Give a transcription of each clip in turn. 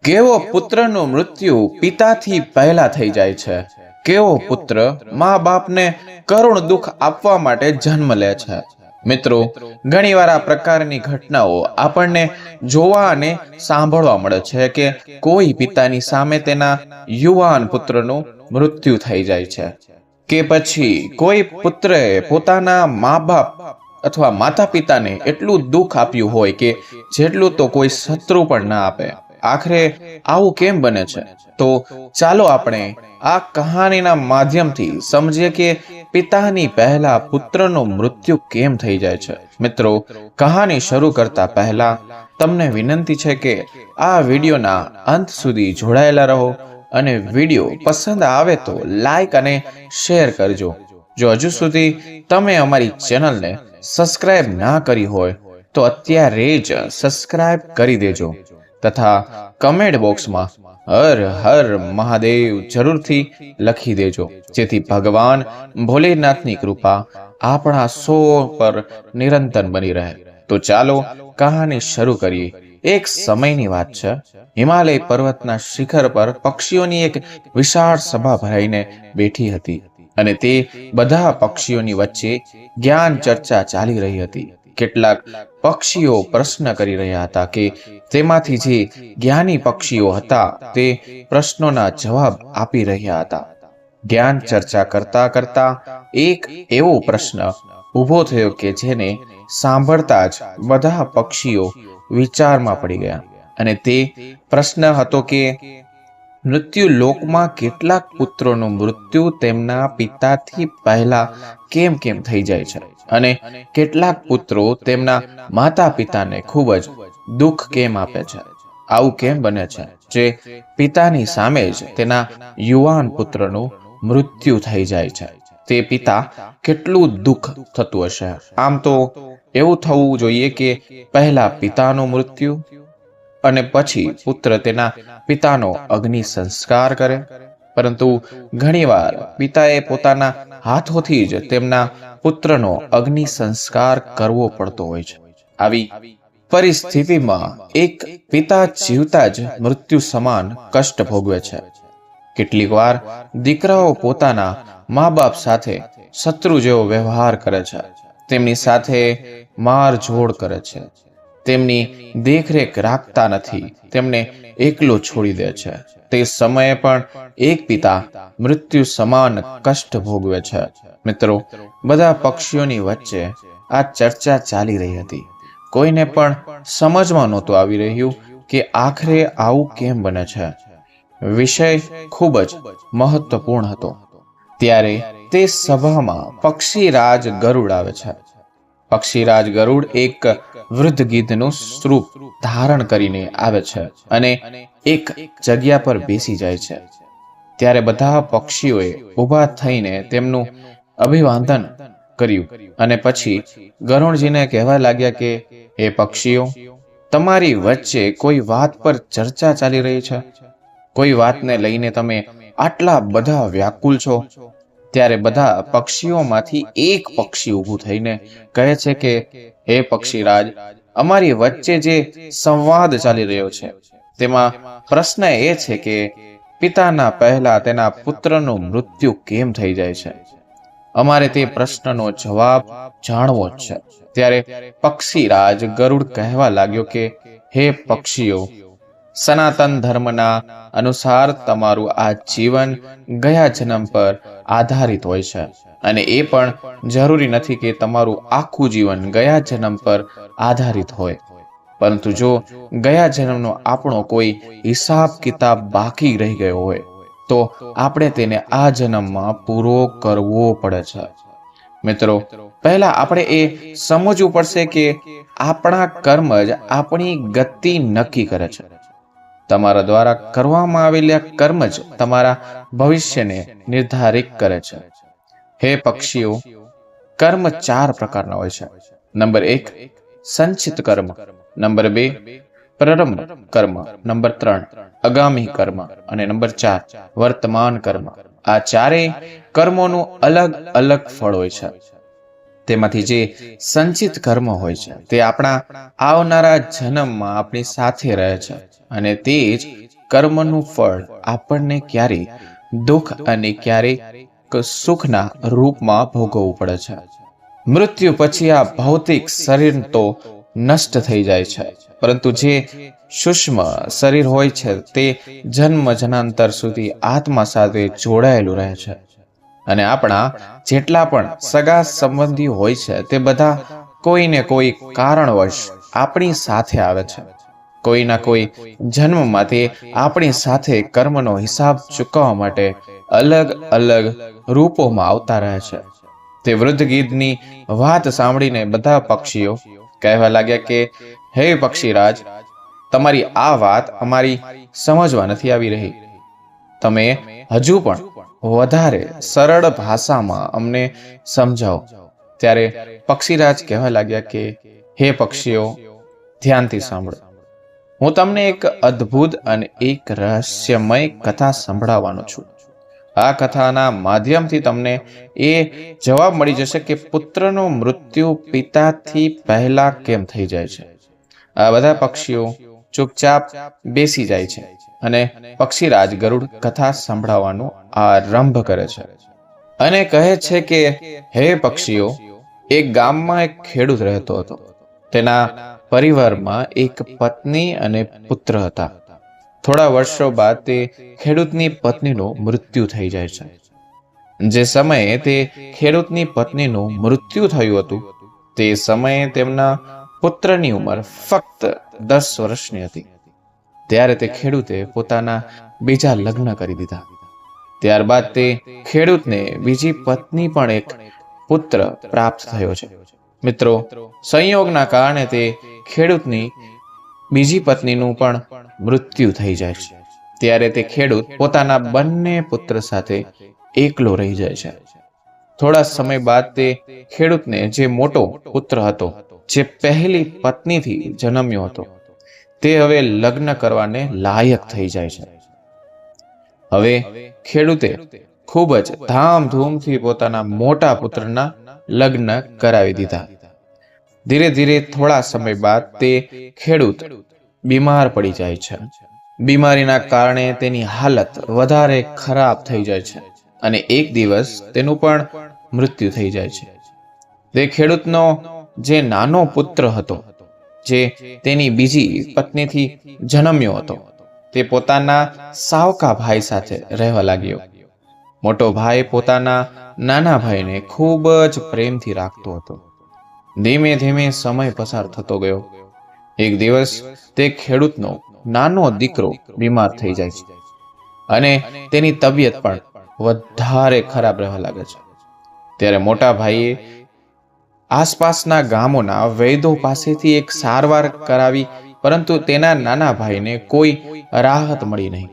કેવો પુત્રનું મૃત્યુ પિતાથી પહેલા થઈ જાય છે? કેવો પુત્ર મા બાપને કરુણ દુઃખ આપવા માટે જન્મ લે છે? મિત્રો, ઘણીવાર આ પ્રકારની ઘટનાઓ આપણને જોવા અને સાંભળવા મળે છે કે કોઈ પિતાની સામે તેના યુવાન પુત્રનું મૃત્યુ થઈ જાય છે, કે પછી કોઈ પુત્રએ પોતાના મા બાપ અથવા માતા પિતાને એટલું દુઃખ આપ્યું હોય કે જેટલું તો કોઈ શત્રુ પણ ના આપે. આખરે આવું કેમ બને છે? તો ચાલો આપણે આ કહાનીના માધ્યમથી સમજીએ કે પિતાની પહેલા પુત્રનું મૃત્યુ કેમ થઈ જાય છે. મિત્રો, કહાની શરૂ કરતા પહેલા તમને વિનંતી છે કે આ વિડીયોના અંત સુધી જોડાયેલા રહો અને વિડીયો પસંદ આવે તો લાઈક અને શેર કરજો. જો હજુ સુધી તમે અમારી ચેનલને સબસ્ક્રાઇબ ના કરી હોય તો અત્યારે જ સબસ્ક્રાઇબ કરી દેજો તથા કમેન્ટ બોક્સમાં હર હર મહાદેવ જરૂરથી લખી દેજો, જેથી ભગવાન ભોલેનાથની કૃપા આપણા સૌ પર નિરંતર બની રહે. તો ચાલો કહાની શરૂ કરીએ. એક સમયની વાત છે. હિમાલય પર્વતના શિખર પર પક્ષીઓની એક વિશાળ સભા ભરાઈને બેઠી હતી અને તે બધા પક્ષીઓની વચ્ચે જ્ઞાન ચર્ચા ચાલી રહી હતી. કેટલાક પક્ષીઓ પ્રશ્ન કરી રહ્યા હતા કે તેમાંથી જે જ્ઞાની પક્ષીઓ હતા તે પ્રશ્નોના જવાબ આપી રહ્યા હતા. જ્ઞાન ચર્ચા કરતા કરતા એક એવો પ્રશ્ન ઊભો થયો કે જેને સાંભળતા જ બધા પક્ષીઓ વિચારમાં પડી ગયા. અને તે પ્રશ્ન હતો કે મૃત્યુ લોકમાં કેટલાક પુત્રોનું મૃત્યુ તેમના પિતાથી પહેલા કેમ કેમ થઈ જાય છે અને કેટલાક પુત્રો તેમના માતા પિતાને ખૂબ જ દુઃખ કેમ આપે છે? આવું કેમ બને છે જે પિતાની સામે જ તેના યુવાન પુત્રનું મૃત્યુ થઈ જાય છે? તે પિતા કેટલું દુઃખ થતું હશે? આમ તો એવું થવું જોઈએ કે પહેલા પિતાનું મૃત્યુ અને પછી પુત્ર તેના પિતાનો અગ્નિ સંસ્કાર કરે, પરંતુ ઘણીવાર પિતાએ પોતાના હાથોથી જ તેમના પુત્રનો અગ્નિ સંસ્કાર કરવો પડતો હોય છે. આવી પરિસ્થિતિમાં એક પિતા જીવતા જ મૃત્યુ સમાન કષ્ટ ભોગવે છે. કેટલીક વાર દીકરાઓ પોતાના મા બાપ સાથે શત્રુ જેવો વ્યવહાર કરે છે, તેમની સાથે મારઝોડ કરે છે, તેમની દેખરેખ રાખતા નથી, તેમને એકલો છોડી દે છે. તે સમયે પણ એક પિતા મૃત્યુ સમાન કષ્ટ ભોગવે છે. મિત્રો, બધા પક્ષીઓની વચ્ચે આ ચર્ચા ચાલી રહી હતી. કોઈને પણ સમજમાં નહોતું આવી રહ્યું કે આખરે આવું કેમ બને છે. વિષય ખૂબ જ મહત્વપૂર્ણ હતો. ત્યારે તે સભામાં પક્ષીરાજ ગરુડ આવે છે. પક્ષીરાજ ગરુડ એક વૃદ્ધ ગીધનું સ્વરૂપ ધારણ કરીને આવે છે અને એક જગ્યા પર બેસી જાય છે. ત્યારે બધા પક્ષીઓએ ઊભા થઈને તેમનું અભિવાદન કર્યું અને પછી ગરુડજીને કહેવા લાગ્યા કે હે પક્ષીઓ, તમારી વચ્ચે કોઈ વાત પર ચર્ચા ચાલી રહી છે? કોઈ વાતને લઈને તમે આટલા બધા વ્યાકુલ છો? ત્યારે બધા પક્ષીઓમાંથી એક પક્ષી ઊભું થઈને કહે છે કે હે પક્ષીરાજ, અમારી વચ્ચે જે સંવાદ ચાલી રહ્યો છે તેમાં પ્રશ્ન એ છે કે પિતાના પહેલા તેના પુત્રનું મૃત્યુ કેમ થઈ જાય છે. અમારે તે પ્રશ્નનો જવાબ જાણવો જ છે. ત્યારે પક્ષીરાજ ગરુડ કહેવા લાગ્યો કે હે પક્ષીઓ, સનાતન ધર્મના અનુસાર તમારું આ જીવન ગયા જન્મ પર આધારિત હોય છે અને એ પણ જરૂરી નથી કે તમારું આખું જીવન ગયા જન્મ પર આધારિત હોય, પરંતુ જો ગયા જન્મનો આપણો કોઈ હિસાબ કિતાબ બાકી રહી ગયો હોય તો આપણે તેને આ જન્મમાં પૂરો કરવો પડે છે. મિત્રો, પહેલા આપણે એ સમજવું પડશે કે આપણા કર્મ જ આપણી ગતિ નક્કી કરે છે. તમારા દ્વારા કરવામાં આવેલા કર્મ જ તમારા ભવિષ્યને નિર્ધારિત કરે છે. હે પક્ષીઓ, કર્મ 4 પ્રકારના હોય છે. નંબર 1 સંચિત કર્મ, નંબર 2 પ્રારંભ કર્મ, નંબર 3 આગામી કર્મ અને નંબર 4 વર્તમાન કર્મ. આ ચારેય કર્મોનું અલગ અલગ ફળ હોય છે. તેમાંથી જે સંચિત કર્મ હોય છે તે આપણા આવનારા જન્મમાં આપણી સાથે રહે છે અને તે જ કર્મનું ફળ આપણને ક્યારેક દુઃખ અને ક્યારેક સુખના રૂપમાં ભોગવવું પડે છે. મૃત્યુ પછી આ ભૌતિક શરીર તો નષ્ટ થઈ જાય છે, પરંતુ જે સૂક્ષ્મ શરીર હોય છે તે જન્મ જનાંતર સુધી આત્મા સાથે જોડાયેલું રહે છે. અને આપણા જેટલા પણ સગા સંબંધી હોય છે તે બધા કોઈને કોઈ કારણવશ આપણી સાથે આવે છે. કોઈના કોઈ જન્મમાં તે આપણી સાથે કર્મનો હિસાબ ચૂકવવા માટે અલગ અલગ રૂપોમાં આવતા રહે છે. તે વૃદ્ધ ગીધની વાત સાંભળીને બધા પક્ષીઓ કહેવા લાગ્યા કે, હે પક્ષીરાજ, તમારી આ વાત અમારી સમજવા નથી આવી રહી. તમે હજુ પણ વધારે સરળ ભાષામાં અમને સમજાવો. ત્યારે પક્ષીરાજ કહેવા લાગ્યા કે, હે પક્ષીઓ, ધ્યાનથી સાંભળો. હું તમને એક અદ્ભુત અને એક રહસ્યમય કથા સંભળાવવાનો છું. આ કથાના માધ્યમથી તમને એ જવાબ મળી જશે કે પુત્રનું મૃત્યુ પિતાથી પહેલા કેમ થઈ જાય છે. આ બધા પક્ષીઓ ચૂપચાપ બેસી જાય છે અને પક્ષીરાજ ગરુડ કથા સંભળાવવાનું આરંભ કરે છે અને કહે છે કે, હે પક્ષીઓ, એક ગામમાં એક ખેડૂત રહેતો હતો. તેના પરિવારમાં એક પત્ની અને પુત્ર હતા. થોડા વર્ષો બાદ તે ખેડૂતની પત્નીનું મૃત્યુ થઈ જાય છે. જે સમયે તે ખેડૂતની પત્નીનું મૃત્યુ થયું હતું તે સમયે તેમના પુત્રની ઉંમર ફક્ત 10 વર્ષની હતી. ત્યારે તે ખેડૂતે પોતાના બીજા લગ્ન કરી દીધા. ત્યારબાદ તે ખેડૂતને બીજી પત્ની પણ એક પુત્ર પ્રાપ્ત થયો છે. મિત્રો, સંયોગના કારણે તે ખેડૂતની બીજી પત્નીનું પણ મૃત્યુ થઈ જાય છે. ત્યારે તે ખેડૂત પોતાના બંને પુત્ર સાથે એકલો રહી જાય છે. થોડા સમય બાદ તે ખેડૂતને જે મોટો પુત્ર હતો, જે પહેલી પત્નીથી જન્મ્યો હતો, તે હવે લગ્ન કરવાને લાયક થઈ જાય છે. હવે ખેડૂતે ખૂબ જ ધામધૂમથી પોતાના મોટા પુત્રના લગ્ન કરાવી દીધા. ધીરે ધીરે થોડા સમય બાદ તે ખેડૂત બીમાર પડી જાય છે. બીમારીના કારણે તેની હાલત વધારે ખરાબ થઈ જાય છે અને એક દિવસ તેનું પણ મૃત્યુ થઈ જાય છે. તે ખેડૂતનો જે નાનો પુત્ર હતો, જે તેની બીજી પત્નીથી જન્મ્યો હતો, તે પોતાના સાવકા ભાઈ સાથે રહેવા લાગ્યો. મોટો ભાઈ પોતાના નાના ભાઈને ખૂબ જ પ્રેમથી રાખતો હતો. ધીમે ધીમે સમય પસાર થતો ગયો. એક દિવસ તે ખેડૂતનો નાનો દીકરો બીમાર થઈ જાય છે અને તેની તબિયત પણ વધારે ખરાબ રહેવા લાગે છે. ત્યારે મોટા ભાઈએ આસપાસના ગામોના વૈદ્યો પાસેથી એક સારવાર કરાવી, પરંતુ તેના નાના ભાઈને કોઈ રાહત મળી નહીં.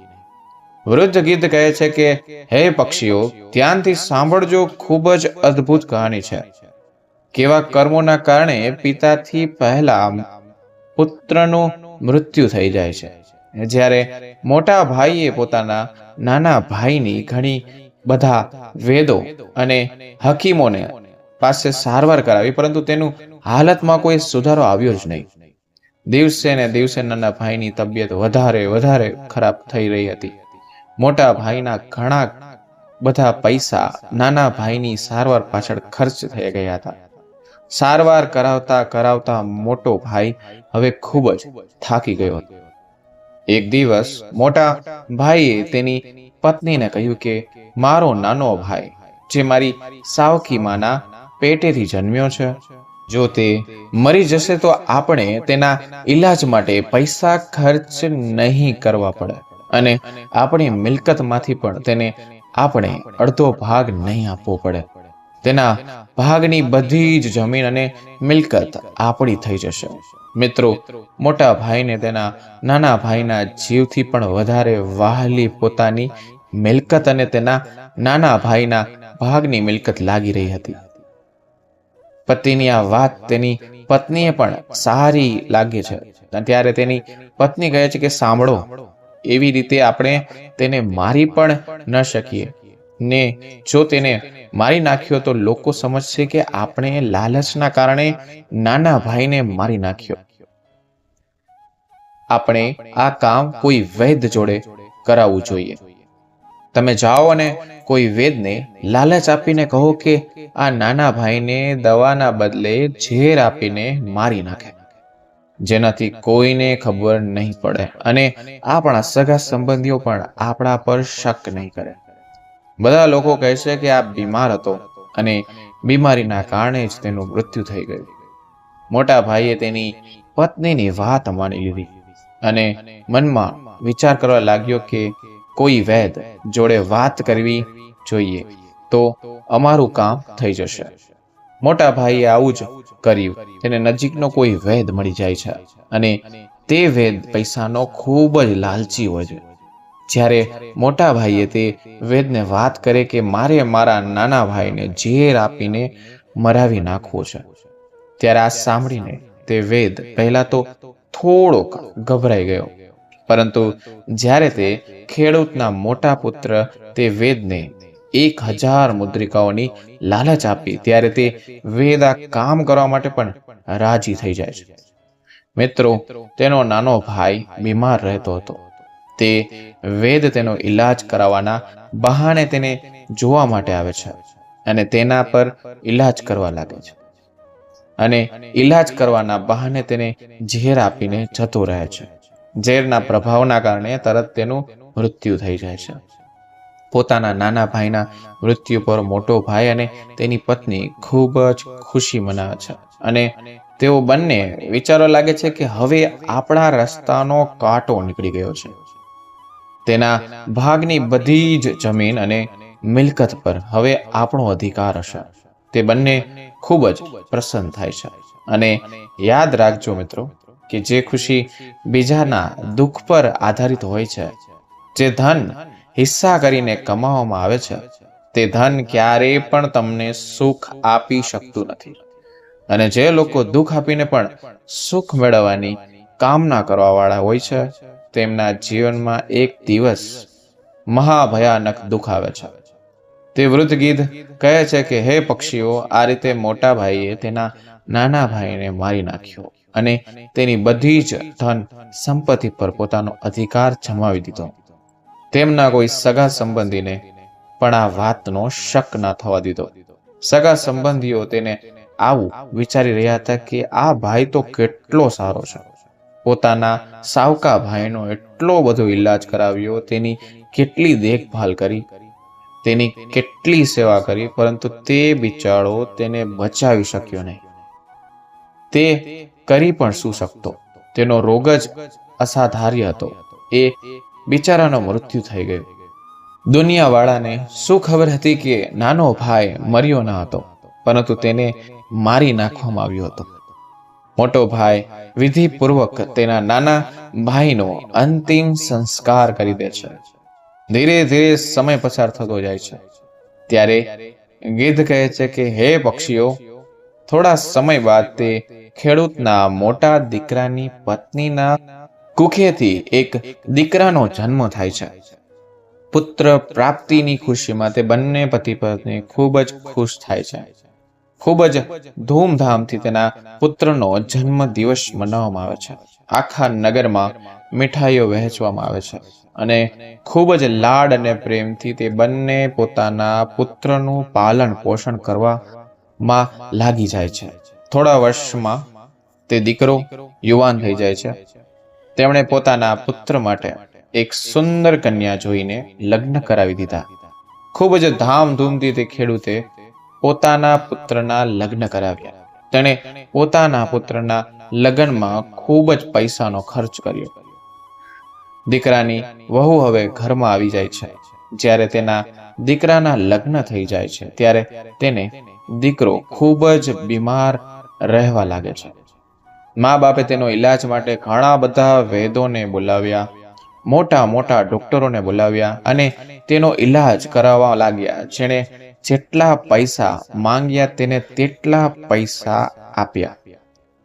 વૃદ્ધ ગીધ કહે છે કે, હે પક્ષીઓ, ધ્યાનથી સાંભળજો, ખૂબ જ અદ્ભુત કહાની છે. કેવા કર્મોના કારણે પિતાથી પહેલા પુત્રનું મૃત્યુ થઈ જાય છે. જ્યારે મોટા ભાઈએ પોતાના નાના ભાઈની ઘણી બધા વેદો અને હકીમોને પાસે સારવાર કરાવી, પરંતુ તેનું હાલતમાં કોઈ સુધારો આવ્યો જ નહીં. દિવસે ને દિવસે નાના ભાઈની તબિયત વધારે ખરાબ થઈ રહી હતી. મોટા ભાઈના ઘણા બધા પૈસા નાના ભાઈની સારવાર પાછળ ખર્ચ થઈ ગયા હતા. સારવાર કરાવતા મોટો ભાઈ હવે ખૂબ જ થાકી ગયો હતો. એક દિવસ મોટા ભાઈએ તેની પત્નીને કહ્યું કે, મારો નાનો ભાઈ, જે મારી સાવકી માના પેટેથી જન્મ્યો છે, જો તે મરી જશે તો આપણે તેના ઈલાજ માટે પૈસા ખર્ચ નહીં કરવા પડે અને આપણી મિલકતમાંથી પણ તેને આપણે અડધો ભાગ નહીં આપવો પડે. તેના ભાગની બધી જ જમીન અને મિલકત આપણી થઈ જશે. મિત્રો, મોટા ભાઈને તેના નાના ભાઈના જીવથી પણ વધારે વહાલી પોતાની મિલકત અને તેના નાના ભાઈના ભાગની મિલકત લાગી રહી હતી. પતિની આ વાત તેની પત્નીએ પણ સારી લાગે છે. ત્યારે તેની પત્ની કહે છે કે, સાંભળો, એવી રીતે આપણે તેને મારી પણ ન શકીએ ને જો તેને મારી નાખ્યો તો લોકો સમજશે કે આપણે લાલચના કારણે નાના ભાઈને મારી નાખ્યો. આપણે આ કામ કોઈ વૈદ જોડે કરાવવું જોઈએ. તમે જાઓ અને કોઈ વેદને લાલચ આપીને કહો કે આ નાના ભાઈને દવાના બદલે ઝેર આપીને મારી નાખે, જેનાથી કોઈને ખબર નહીં પડે અને આપણા સગા સંબંધીઓ પણ આપણા પર શક નહીં કરે. બધા લોકો કહેશે કે આ બીમાર હતો અને બીમારીના કારણે જ તેનું મૃત્યુ થઈ ગયું. મોટા ભાઈએ તેની પત્નીની વાત માની લીધી અને મનમાં વિચાર કરવા લાગ્યો કે કોઈ વૈદ જોડે વાત કરવી જોઈએ તો અમારું કામ થઈ જશે. મોટા ભાઈએ આવું જ કર્યું. તેને નજીકનો કોઈ વૈદ મળી જાય છે અને તે વૈદ પૈસાનો ખૂબ જ લાલચી હોય છે. જ્યારે મોટા ભાઈએ તે વૈદને વાત કરે કે મારે મારા નાના ભાઈને ઝેર આપીને મરાવી નાખવો છે, ત્યારે આ સાંભળીને તે વૈદ પહેલા તો થોડોક ગભરાઈ ગયો, પરંતુ જ્યારે તે ખેડૂતના મોટા પુત્ર તે વૈદને 1000 મુદ્રિકાઓની લાલચ આપી ત્યારે તે વૈદ આ કામ કરવા માટે પણ રાજી થઈ જાય છે. મિત્રો, તેનો નાનો ભાઈ બીમાર રહેતો હતો. તે વૈદ તેનો ઈલાજ કરાવવાના બહાને તેને જોવા માટે આવે છે અને તેના પર ઈલાજ કરવા લાગે છે અને ઈલાજ કરવાના બહાને તેને ઝેર આપીને જતો રહે છે. ઝેરના પ્રભાવના કારણે તરત તેનું મૃત્યુ થઈ જાય છે. પોતાના નાના ભાઈના મૃત્યુ પર મોટો ભાઈ અને તેની પત્ની ખૂબ જ ખુશી મનાવે છે અને તેઓ બંને વિચારવા લાગે છે કે હવે આપણા રસ્તાનો કાંટો નીકળી ગયો છે. તેના ભાગની બધી જ જમીન અને મિલકત પર હવે આપણો અધિકાર હશે. તે બંને ખૂબ જ પ્રસન્ન થાય છે. અને યાદ રાખજો મિત્રો કે જે ખુશી બીજાના દુઃખ પર આધારિત હોય છે, જે ધન હિસ્સા કરીને કમાવામાં આવે છે, તે ધન ક્યારેય પણ તમને સુખ આપી શકતું નથી. અને જે લોકો દુઃખ આપીને પણ સુખ મેળવવાની કામના કરવાવાળા હોય છે, તેમના જીવનમાં એક દિવસ મહાભયાનક દુઃખ આવે છે. તે વૃદ્ધ ગીધ કહે છે કે હે પક્ષીઓ, આ રીતે મોટા ભાઈએ તેના નાના ભાઈને મારી નાખ્યો અને તેની બધી જ ધન સંપત્તિ પર પોતાનો અધિકાર જમાવી દીધો. તેમના કોઈ સગા સંબંધીને પણ આ વાતનો શક ના થવા દીધો. સગા સંબંધીઓ તેને આવું વિચારી રહ્યા હતા કે આ ભાઈ તો કેટલો સારો છે. પોતાના સાવકા ભાઈનો એટલો બધો ઈલાજ કરાવ્યો, તેની કેટલી દેખભાલ કરી, તેની કેટલી સેવા કરી, પરંતુ તે બિચારો તેને બચાવી શક્યો નહીં. તે કરી પણ શું શકતો? તેનો રોગ જ અસાધાર્ય હતો. એ બિચારાનો મૃત્યુ થઈ ગયો. દુનિયાવાળાને શું ખબર હતી કે નાનો ભાઈ મર્યો ન હતો, પરંતુ તેને મારી નાખવામાં આવ્યો હતો. મોટો ભાઈ વિધિપૂર્વક તેના નાના ભાઈનો અંતિમ સંસ્કાર કરી દે છે. ધીરે ધીરે સમય પસાર થતો જાય છે. ત્યારે ગીધ કહે છે કે હે પક્ષીઓ, થોડા સમય બાદ તે ખેડૂતના મોટા દીકરાની પત્નીના કુખેથી એક દીકરાનો જન્મ થાય છે. પુત્ર પ્રાપ્તિની ખુશીમાં તે બંને પતિ પત્ની ખૂબ જ ખુશ થાય છે. ખૂબ જ ધૂમધામથી તેના પુત્રનો જન્મ દિવસ મનાવવામાં આવે છે. આખા નગરમાં મીઠાઈઓ વહેંચવામાં આવે છે અને ખૂબ જ લાડ અને પ્રેમથી તે બંને પોતાના પુત્રનું પાલન પોષણ કરવામાં લાગી જાય છે. થોડા વર્ષમાં તે દીકરો યુવાન થઈ જાય છે. તેમણે પોતાના પુત્ર માટે એક સુંદર કન્યા જોઈને લગ્ન કરાવી દીધા. ખૂબ જ ધામધૂમથી તે ખેડૂતે પોતાના પુત્રના લગ્ન કરાવ્યા. તેણે પોતાના પુત્રના લગ્નમાં ખૂબ જ પૈસાનો ખર્ચ કર્યો. દીકરાની વહુ હવે ઘરમાં આવી જાય છે. જ્યારે તેના દીકરાના લગ્ન થઈ જાય છે ત્યારે તેને દીકરો ખૂબ જ બીમાર રહેવા લાગે છે. મા બાપે તેનો ઈલાજ માટે ઘણા બધા વૈદોને બોલાવ્યા, મોટા મોટા ડોક્ટરોને બોલાવ્યા અને તેનો ઈલાજ કરાવવા લાગ્યા. જેણે જેટલા પૈસા માંગ્યા તેને તેટલા પૈસા આપ્યા.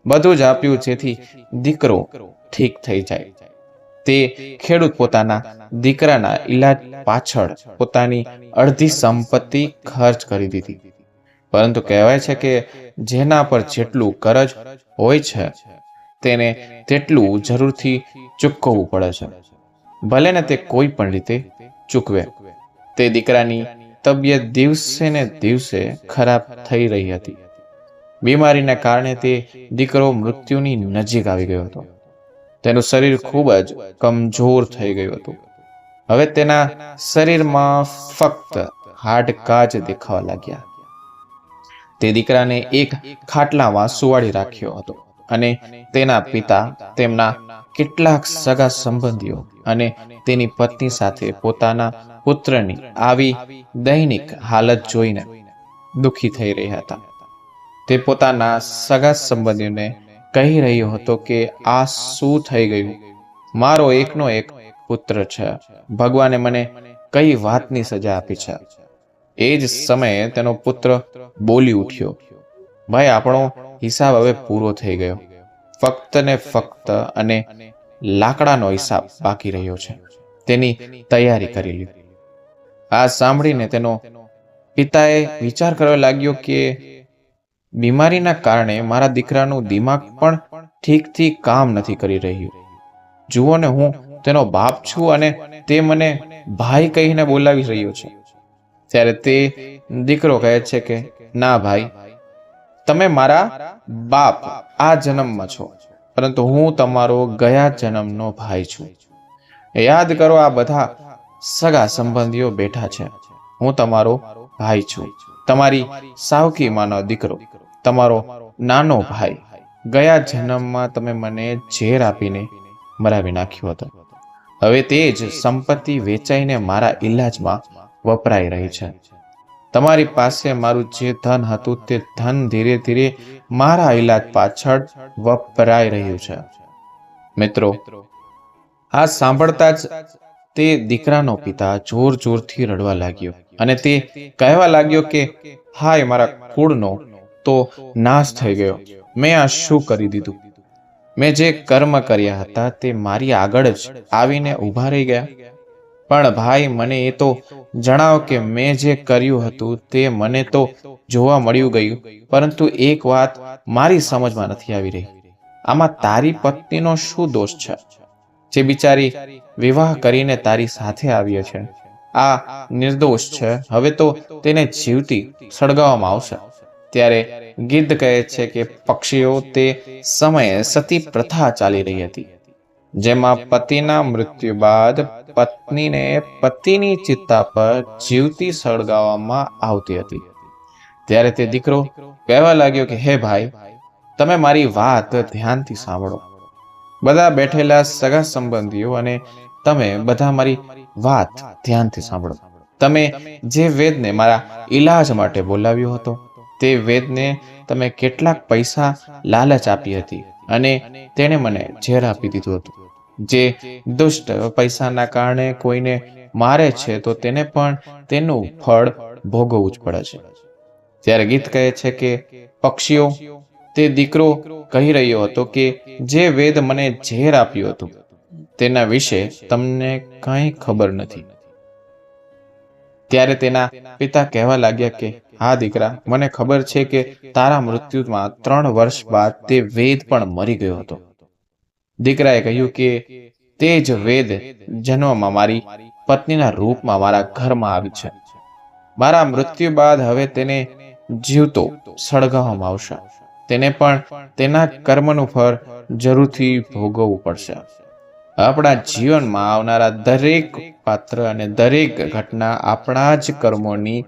બધું જ આપ્યું જેથી દીકરો ઠીક થઈ જાય. તે ખેડૂત પોતાના દીકરાના ઈલાજ પાછળ પોતાની અડધી સંપત્તિ ખર્ચ કરી દીધી. પરંતુ કહેવાય છે કે જેના પર જેટલું કરજ હોય છે તેને તેટલું જરૂરથી ચૂકવવું પડે છે, ભલે ને તે કોઈ પણ રીતે ચૂકવે. તે દીકરાની તબિયત દિવસે ને દિવસે ખરાબ થઈ રહી હતી. બીમારીને કારણે તે દીકરો મૃત્યુની નજીક આવી ગયો હતો. તેનું શરીર ખૂબ જ કમજોર થઈ ગયું હતું. હવે તેના શરીરમાં ફક્ત હાડકા જ દેખાવા લાગ્યા. તે દીકરાને એક ખાટલામાં સુવાડી રાખ્યો હતો અને તેના પિતા તેમના કેટલાક સગા સંબંધીઓ અને તેની પત્ની સાથે પોતાના પુત્રની આવી દૈનિક હાલત જોઈને દુઃખી થઈ રહ્યા હતા. તે પોતાના સગા સંબંધીઓને કહી રહ્યો હતો કે આ શું થઈ ગયું? મારો એકનો એક પુત્ર છે. ભગવાને મને કઈ વાતની સજા આપી છે? એ જ સમયે તેનો પુત્ર બોલી ઉઠ્યો, ભાઈ, આપણો હિસાબ હવે પૂરો થઈ ગયો. ફક્ત ને ફક્ત અને લાકડાનો હિસાબ બાકી રહ્યો છે. તેની તૈયારી કરી લ્યો. આ સાંભળીને તેનો પિતાએ વિચાર કરવા લાગ્યો કે બીમારીના કારણે મારા દીકરાનું દિમાગ પણ ઠીકથી કામ નથી કરી રહ્યું. જુઓ ને, હું તેનો બાપ છું અને તે મને ભાઈ કહીને બોલાવી રહ્યો છે. ત્યારે તે દીકરો કહે છે કે ના ભાઈ, તમે મારા બાપ આ જન્મમાં છો, પરંતુ હું તમારો ગયા જન્મનો ભાઈ છું. યાદ કરો, આ બધા સગા સંબંધીઓ બેઠા છે. હું તમારો ભાઈ છું, તમારી સાવકી માનો દીકરો, તમારો નાનો ભાઈ. ગયા જન્મમાં તમે મને ઝેર આપીને મરાવી નાખ્યો હતો. હવે તે જ સંપત્તિ વેચાઈને મારા ઈલાજમાં વપરાઈ રહી છે. તમારી પાસે મારું જે ધન હતું તે ધન ધીરે ધીરે મારા ઈલાજ પાછળ વપરાઈ રહ્યું છે. મિત્રો, આ સાંભળતા જ તે દીકરાનો પિતા જોર જોરથી રડવા લાગ્યો અને તે કહેવા લાગ્યો કે હાય, મારા કુળનો તો નાશ થઈ ગયો. મેં આ શું કરી દીધું? મેં જે કર્મ કર્યા હતા તે મારી આગળ જ આવીને ઊભા રહી ગયા. પણ ભાઈ, મને એ તો જણાવો કે મેં જે કર્યું હતું તે મને તો જોવા મળ્યું ગયું, પરંતુ એક વાત મારી સમજમાં નથી આવી રહી. આમાં તારી પત્નીનો શું દોષ છે, જે બિચારી વિવાહ કરીને તારી સાથે આવી છે? આ નિર્દોષ છે. હવે તો તેને જીવતી સળગાવવામાં આવશે. ત્યારે ગિદ્ધ કહે છે કે પક્ષીઓ તે સમયે સતી પ્રથા ચાલી રહી હતી, જેમાં પતિના મૃત્યુ બાદ પત્નીને પતિની ચિત્તા પર જીવતી સળગાવવામાં આવતી હતી. ત્યારે તે દીકરો કહેવા લાગ્યો કે હે ભાઈ, તમે મારી વાત ધ્યાનથી સાંભળો. બધા બેઠેલા સગા સંબંધીઓ અને તમે બધા મારી વાત ધ્યાનથી સાંભળો. તમે જે વેદને મારા ઈલાજ માટે બોલાવ્યો હતો, તે વેદને તમે કેટલાક પૈસા લાલચ આપી હતી અને તેણે મને ઝેર આપી દીધું હતું. જે દુષ્ટ પૈસાના કારણે કોઈને મારે છે તો તેને પણ તેનું ફળ ભોગવવું જ પડે છે. ત્યારે ગીત કહે છે કે પક્ષીઓ, તે દીકરો કહી રહ્યો હતો કે જે વેદ મને ઝેર આપ્યું હતું તેના વિશે તમને કંઈ ખબર નથી. ત્યારે તેના પિતા કહેવા લાગ્યા કે હા દીકરા, મને ખબર છે કે તારા મૃત્યુમાં 3 વર્ષ બાદ તે વેદ પણ મરી ગયો હતો. દીકરાએ કહ્યું કે તે જ વેદ જન્મમાં મારી પત્નીના રૂપમાં મારા ઘરમાં આવી છે. મારા મૃત્યુ બાદ હવે તેને જીવતો સળગાવવામાં આવશે. તેને પણ તેના કર્મનું ફળ જરૂરથી ભોગવવું પડશે. આપણા જીવનમાં આવનારા દરેક પાત્ર અને દરેક ઘટના આપણા જ કર્મોની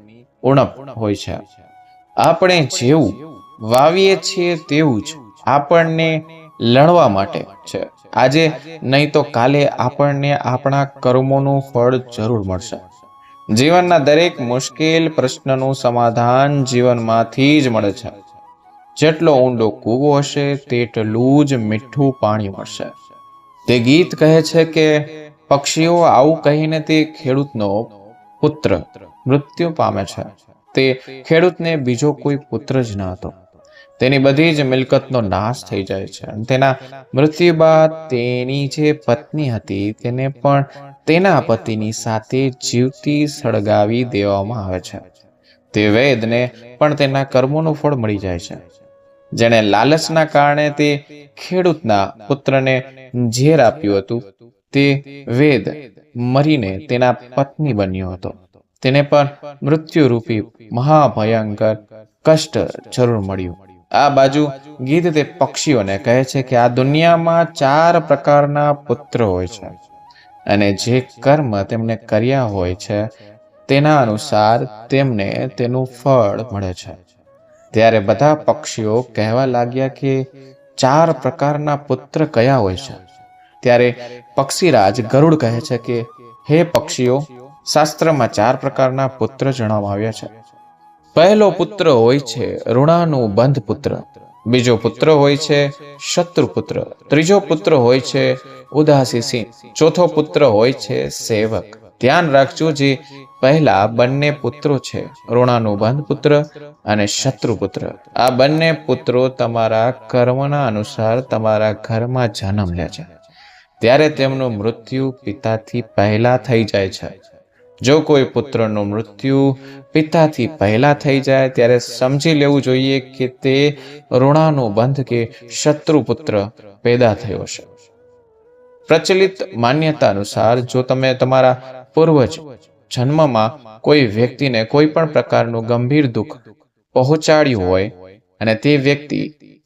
ઉણપ હોય છે. આપણે જેવું વાવીએ છીએ તેવું જ આપણને લણવા માટે છે. આજે નહીં તો કાલે આપણને આપણા કર્મોનું ફળ જરૂર મળશે. જીવનના દરેક મુશ્કેલ પ્રશ્નનું સમાધાન જીવનમાંથી જ મળે છે. જેટલો ઊંડો કૂવો હશે તેટલું જ મીઠું પાણી મળશે. તે ગીત કહે છે કે પક્ષીઓ આવું કહીને તે ખેડૂતનો પુત્ર મૃત્યુ પામે છે. તે ખેડૂતને બીજો કોઈ પુત્ર જ ન હતો. તેની બધી જ મિલકતનો નાશ થઈ જાય છે. તેના મૃત્યુ બાદ તેની જે પત્ની હતી તેને પણ તેના પતિની સાથે જીવતી સળગાવી દેવામાં આવે છે. તે વેદને પણ તેના કર્મોનું ફળ મળી જાય છે. જેણે લાલચના કારણે તે ખેડૂતના પુત્રને ઝેર આપ્યું હતું, તે વેદ મરીને તેના પત્ની બન્યો હતો. તેને પણ મૃત્યુરૂપી મહાભયંકર કષ્ટ જરૂર મળ્યું. આ બાજુ ગીધ તે પક્ષીઓને કહે છે કે આ દુનિયામાં 4 પ્રકારના પુત્ર હોય છે અને જે કર્મ તેમને કર્યા હોય છે તેના અનુસાર તેમને તેનું ફળ મળે છે. ત્યારે બધા પક્ષીઓ કહેવા લાગ્યા કે 4 પ્રકારના પુત્ર કયા હોય છે? ત્યારે પક્ષીરાજ ગરુડ કહે છે કે હે પક્ષીઓ, શાસ્ત્રમાં 4 પ્રકારના પુત્ર જણાવવામાં આવ્યા છે. પહેલો પુત્ર હોય છે ઋણાનુબંધ પુત્ર, બીજો પુત્ર હોય છે શત્રુપુત્ર, ત્રીજો પુત્ર હોય છે ઉદાસી સિંહ, ચોથો પુત્ર હોય છે સેવક. ધ્યાન રાખજો, જે પહેલા બંને પુત્રો છે ઋણાનુબંધ પુત્ર અને શત્રુપુત્ર, આ બંને પુત્રો તમારા કર્મના અનુસાર તમારા ઘરમાં જન્મ લે છે. ત્યારે તેમનું મૃત્યુ પિતાથી પહેલા થઈ જાય છે. જો કોઈ પુત્રનું મૃત્યુ પિતાથી પહેલા થઈ જાય ત્યારે સમજી લેવું જોઈએ કે તે ઋણાનુબંધ કે શત્રુપુત્ર પેદા થયો છે. પ્રચલિત માન્યતા અનુસાર જો તમે તમારા પૂર્વજ જન્મમાં કોઈ વ્યક્તિને કોઈ પણ પ્રકારનું ગંભીર દુઃખ પહોંચાડ્યું હોય અને તે વ્યક્તિ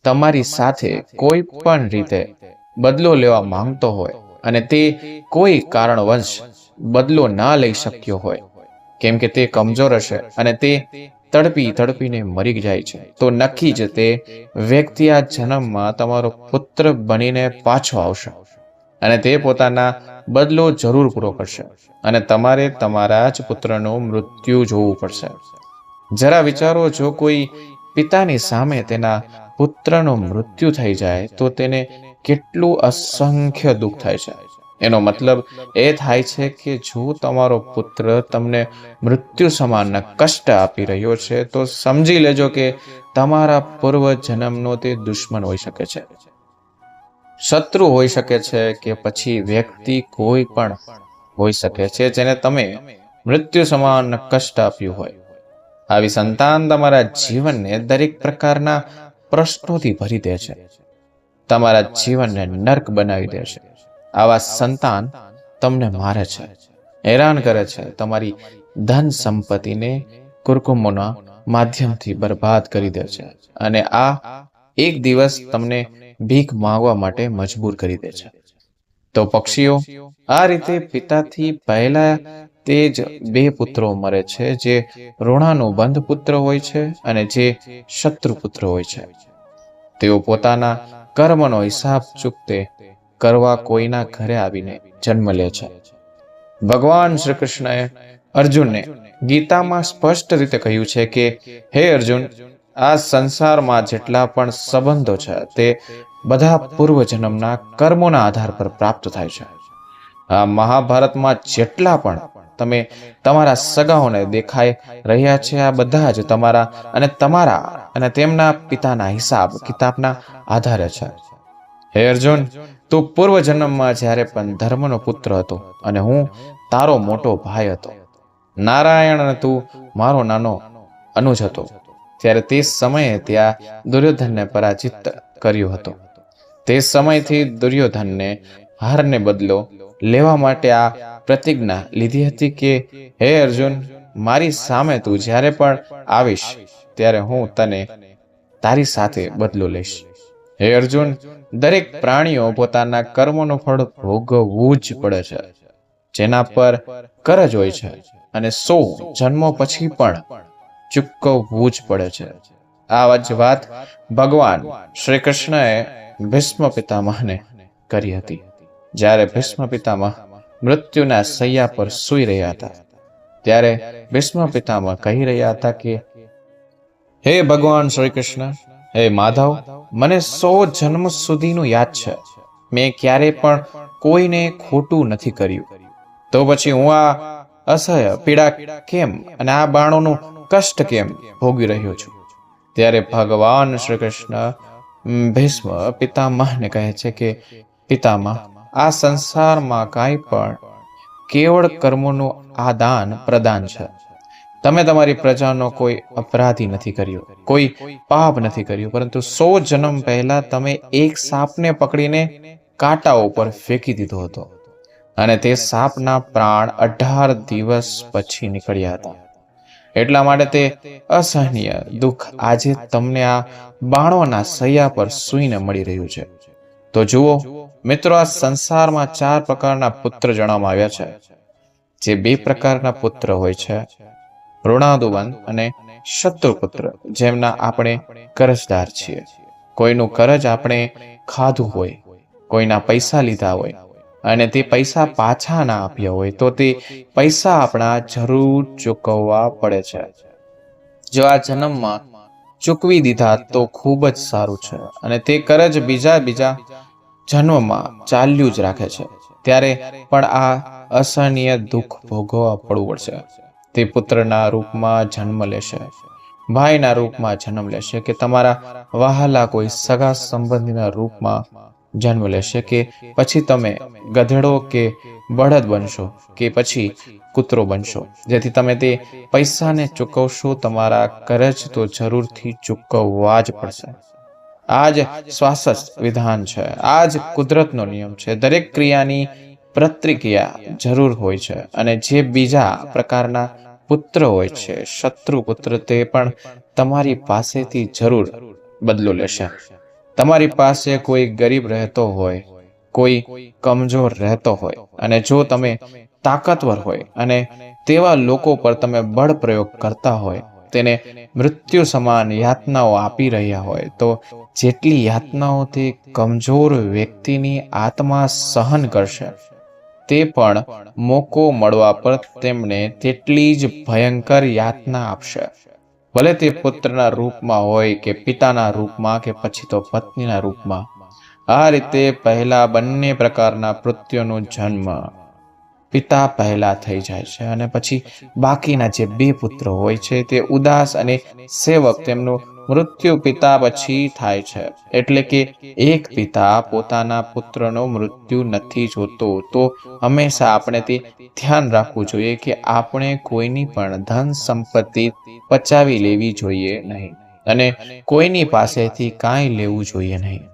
તમારી સાથે કોઈ પણ રીતે બદલો લેવા માંગતો હોય અને તે કોઈ કારણવશ બદલો ના લઈ શક્યો હોય, કેમ કે તે કમજોર હશે અને તે તડપીને મરી જાય છે, તો નક્કી જ તે વ્યક્તિ આ જન્મમાં તમારો પુત્ર બનીને પાછો આવશે અને તે પોતાના બદલો જરૂર પૂરો કરશે અને તમારે તમારા જ પુત્રનું મૃત્યુ જોવું પડશે. જરા વિચારો, જો કોઈ પિતાની સામે તેના પુત્રનું મૃત્યુ થઈ જાય તો તેને કેટલું અસંખ્ય દુઃખ થાય છે. એનો મતલબ એ થાય છે કે જો તમારો પુત્ર તમને મૃત્યુ સમાન કષ્ટ આપી રહ્યો છે તો સમજી લેજો કે તમારા પૂર્વ જન્મનો તે દુશ્મન હોઈ શકે છે, શત્રુ હોઈ શકે છે કે પછી વ્યક્તિ કોઈ પણ હોઈ શકે છે જેને તમે મૃત્યુ સમાન કષ્ટ આપ્યું હોય. આવી સંતાન તમારા જીવનને દરેક પ્રકારના પ્રશ્નોથી ભરી દે છે, તમારા જીવનને નર્ક બનાવી દે છે. આવા સંતાન તમને મારે છે, હેરાન કરે છે, તમારી ધન સંપત્તિને કુરકુમોના માધ્યમથી બરબાદ કરી દે છે અને આ એક દિવસ તમને ભીખ માંગવા માટે મજબૂર કરી દે છે. તો પક્ષીઓ, આ રીતે પિતાથી પહેલા તે જ 2 પુત્રો મરે છે, જે ઋણાનુબંધ પુત્ર હોય છે અને જે શત્રુપુત્ર હોય છે. તેઓ પોતાના કર્મનો હિસાબ ચૂકતે કરવા કોઈના ઘરે આવીને જન્મ લે છે. ભગવાન શ્રી કૃષ્ણએ અર્જુનને ગીતામાં સ્પષ્ટ રીતે કહ્યું છે કે હે અર્જુન, આ સંસારમાં જેટલા પણ સંબંધો છે તે બધા પૂર્વજન્મના કર્મોના આધાર પર પ્રાપ્ત થાય છે. આ મહાભારતમાં જેટલા પણ તમે તમારા સગાઓને દેખાઈ રહ્યા છે, આ બધા જ તમારા અને તેમના પિતાના હિસાબ કિતાબના આધારે છે. હે અર્જુન, તું પૂર્વજન્મમાં જ્યારે પણ ધર્મનો પુત્ર હતો અને હું તારો મોટો ભાઈ હતો, નારાયણ અને તું મારો નાનો અનુજ હતો, ત્યારે તે સમયે ત્યાં દુર્યોધનને પરાજિત કર્યો હતો. તે સમયથી દુર્યોધનને હારને બદલો લેવા માટે આ પ્રતિજ્ઞા લીધી હતી કે હે અર્જુન, મારી સામે તું જ્યારે પણ આવીશ ત્યારે હું તને તારી સાથે બદલો લઈશ. હે અર્જુન, દરેક પ્રાણીઓ પોતાના કર્મોનું ફળ ભોગવવું જ પડે છે, જેના પર કરજ હોય છે અને 100 જન્મો પછી પણ ચૂકવવું જ પડે છે. આ જ વાત ભગવાન શ્રી કૃષ્ણએ ભીષ્મ પિતામહને કરી હતી. જ્યારે ભીષ્મ પિતામહ મૃત્યુના સૈયા પર સૂઈ રહ્યા હતા ત્યારે ભીષ્મ પિતામહ કહી રહ્યા હતા કે હે ભગવાન શ્રી કૃષ્ણ, હે માધવ, મને 100 જન્મ સુધીનું યાદ છે. મેં ક્યારે પણ કોઈને ખોટું નથી કર્યું, તો પછી હું આ અસહ્ય પીડા કેમ અને આ બાણોનું કષ્ટ કેમ ભોગવી રહ્યો છું? ત્યારે ભગવાન શ્રી કૃષ્ણ ભીષ્મ પિતામહને કહે છે કે પિતામહ, આ સંસારમાં કાંઈ પણ કેવળ કર્મોનું આદાન પ્રદાન છે. તમે તમારી પ્રજાનો કોઈ અપરાધી નથી કર્યો, કોઈ પાપ નથી કર્યું, પરંતુ 100 જન્મ પહેલા તમે એક સાપને પકડીને કાંટાઓ પર ફેંકી દીધો હતો અને તે સાપના પ્રાણ 18 દિવસ પછી નીકળ્યા હતા. એટલા માટે તે અસહનીય દુઃખ આજે તમને આ બાણોના સૈયા પર સૂઈને મળી રહ્યું છે. તો જુઓ મિત્રો, આ સંસારમાં 4 પ્રકારના પુત્ર જણાવવામાં આવ્યા છે. જે 2 પ્રકારના પુત્ર હોય છે, ઋણાદુબંધ અને શત્રુપુત્ર, જેમના આપણે કરજદાર છીએ. કોઈનું કરજ આપણે ખાધું હોય, કોઈના પૈસા લીધા હોય અને તે પૈસા પાછા ના આપ્યા હોય, તો તે પૈસા આપણા જરૂર ચૂકવવા પડે છે. જો આ જન્મમાં ચૂકવી દીધા તો ખૂબ જ સારું છે, અને તે કરજ બીજા જન્મમાં ચાલ્યું જ રાખે છે, ત્યારે પણ આ અસહનીય દુઃખ ભોગવવા પડવું પડશે. તે પુત્રના રૂપમાં જન્મ લેશે, ભાઈના રૂપમાં જન્મ લેશે, કે તમારા વહાલા કોઈ સગા સંબંધીના રૂપમાં જન્મ લેશે, કે પછી તમે ગધેડો કે બળદ બનશો, કે પછી કૂતરો બનશો. જેથી તમે તે પૈસાને ચૂકવશો, તમારા કરજ તો જરૂરથી ચૂકવવા જ પડશે. આ જ સ્વાસ્થ્ય વિધાન છે, આ જ કુદરતનો નિયમ છે. દરેક ક્રિયાની પ્રતિક્રિયા જરૂર હોય છે, અને જે બીજા પ્રકારના પુત્ર હોય છે, શત્રુ પુત્ર, તે પણ તમારી પાસેથી જરૂર બદલો લેશે. તમારી પાસે કોઈ ગરીબ રહેતો હોય, કોઈ કમજોર રહેતો હોય, અને જો તમે તાકાતવર હોય અને તેવા લોકો પર તમે બળ પ્રયોગ કરતા હોય, તેને મૃત્યુ સમાન યાતનાઓ આપી રહ્યા હોય, તો જેટલી યાતનાઓ તે કમજોર વ્યક્તિની આત્મા સહન કરશે, તે પણ મોકો મળવા પર તેમને તેટલી જ ભયંકર યાતના આપશે. ભલે તે પુત્રના રૂપમાં હોય, કે પિતાના રૂપમાં, કે પછી તો પત્નીના રૂપમાં. આ રીતે પહેલા બંને પ્રકારના મૃત્યુનો જન્મ પિતા પહેલા થઈ જાય છે, અને પછી બાકીના જે 2 પુત્રો હોય છે, તે ઉદાસ અને સેવક, તેમનું મૃત્યુ પિતા પછી થાય છે. એટલે કે એક પિતા પોતાના પુત્રનો મૃત્યુ નથી જોતો. તો હંમેશા આપણે તે ધ્યાન રાખવું જોઈએ કે આપણે કોઈની પણ ધન સંપત્તિ પચાવી લેવી જોઈએ નહીં, અને કોઈની પાસેથી કાંઈ લેવું જોઈએ નહીં.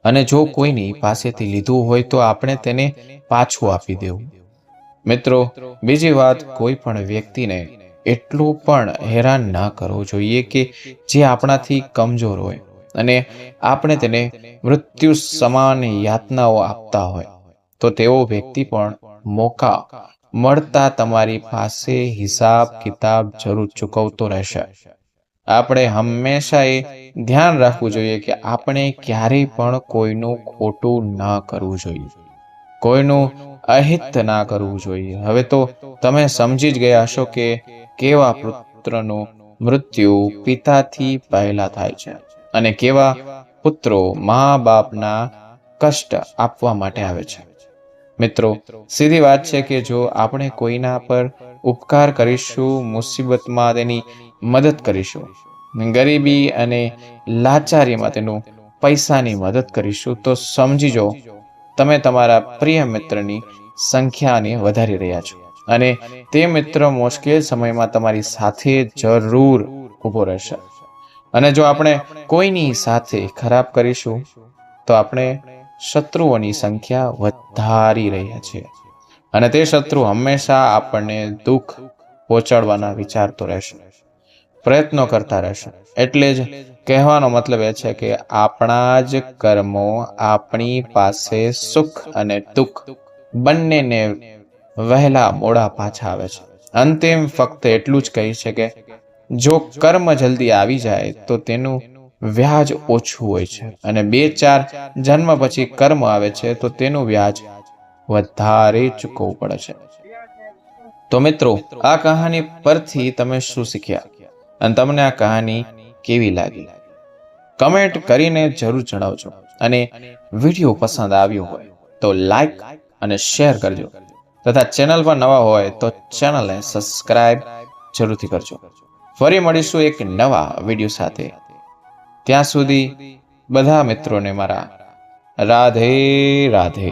અને જો કોઈની પાસેથી લીધું હોય તો આપણે તેને પાછું આપી દેવું. મિત્રો, બીજી વાત, કોઈ પણ વ્યક્તિને એટલું પણ હેરાન ના કરવું જોઈએ કે જે આપણાથી કમજોર હોય અને આપણે તેને મૃત્યુ સમાન યાતનાઓ આપતા હોય, તો તેવો વ્યક્તિ પણ મોકા મળતા તમારી પાસે હિસાબ કિતાબ જરૂર ચૂકવતો રહેશે. આપણે હંમેશા એ ધ્યાન રાખવું જોઈએ કે આપણે ક્યારેય પણ કોઈનું ખોટું ના કરવું જોઈએ, કોઈનું અહિત ના કરવું જોઈએ. હવે તો તમે સમજી જ ગયા હશો કે કેવા પુત્રનું મૃત્યુ પિતાથી પહેલા થાય છે, અને કેવા પુત્રો મા બાપના કષ્ટ આપવા માટે આવે છે. મિત્રો, સીધી વાત છે કે જો આપણે કોઈના પર ઉપકાર કરીશું, મુસીબતમાં તેની મદદ કરીશું, ગરીબી અને લાચારીમાં તેનું પૈસાની મદદ કરીશું, તો સમજીજો તમે તમારા પ્રિય મિત્રની સંખ્યાને વધારી રહ્યા છો, અને તે મિત્ર મુશ્કેલ સમયમાં તમારી સાથે જરૂર ઊભો રહેશે. અને જો આપણે કોઈની સાથે ખરાબ કરીશું, તો આપણે શત્રુઓની સંખ્યા વધારી રહ્યા છીએ, અને તે શત્રુ હંમેશા આપણને દુઃખ પહોંચાડવાના વિચારતો રહેશે, પ્રયત્નો કરતા રહેશે. એટલે જ કહેવાનો મતલબ એ છે કે આપણા જ કર્મો આપણી પાસે સુખ અને દુઃખ બંનેને વહેલા મોડા પાછા આવે છે. અંતિમ ફક્ત એટલું જ કહી છે કે જો કર્મ જલ્દી આવી જાય તો તેનું વ્યાજ ઓછું હોય છે, અને 2-4 જન્મ પછી કર્મ આવે છે તો તેનું વ્યાજ વધારે ચૂકવવું પડે છે. તો મિત્રો, આ કહાની પરથી તમે શું શીખ્યા, અને તમને આ કહાની કેવી લાગી? કમેન્ટ કરીને જરૂર જણાવજો, અને વિડીયો પસંદ આવ્યો હોય તો લાઈક અને શેર કરજો, તથા ચેનલ પર નવા હોય તો ચેનલને સબસ્ક્રાઇબ જરૂરથી કરજો. ફરી મળીશું એક નવા વિડીયો સાથે. ત્યાં સુધી બધા મિત્રોને મારા રાધે રાધે.